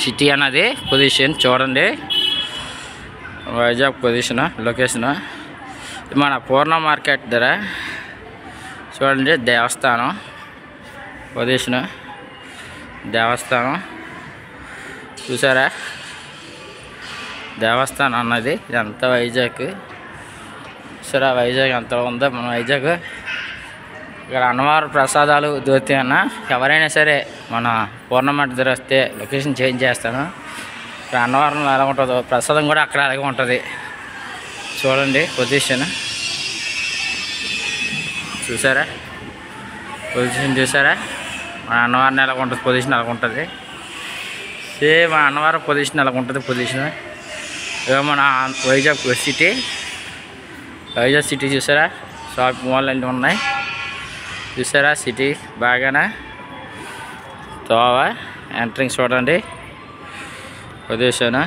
City అన్నది position చూడండి. Vizag position location మన పూర్ణ మార్కెట్ దగ్గర చూడండి. దేవస్థానం పొజిషన్, దేవస్థానం చూసారా? దేవస్థానం అన్నది ఎంత వైజాగ్ చూసారా? వైజాగ్ ఎంత ఉందో మన వైజాగ్. ఇక్కడ అన్నవరం ప్రసాదాలు దొరుకుతాయి అన్న. ఎవరైనా సరే మన పూర్ణమాటి దగ్గర వస్తే లొకేషన్ చేంజ్ చేస్తాను. ఇక్కడ అన్నవరంలో ఎలా ఉంటుందో ప్రసాదం కూడా అక్కడ అలాగే ఉంటుంది. చూడండి పొజిషన్ చూసారా? పొజిషన్ చూసారా? మన అన్నవరం ఎలా ఉంటుంది పొజిషన్ అలాగ ఉంటుంది. సేమ్ మన అన్నవరం పొజిషన్ అలాగ ఉంటుంది పొజిషన్. ఇక మన వైజాగ్ సిటీ, వైజాగ్ సిటీ చూసారా? షాపింగ్ మాల్ అన్నీ ఉన్నాయి చూసారా? సిటీ బాగానే తోవ ఎంట్రింగ్ చూడండి పొజిషన్.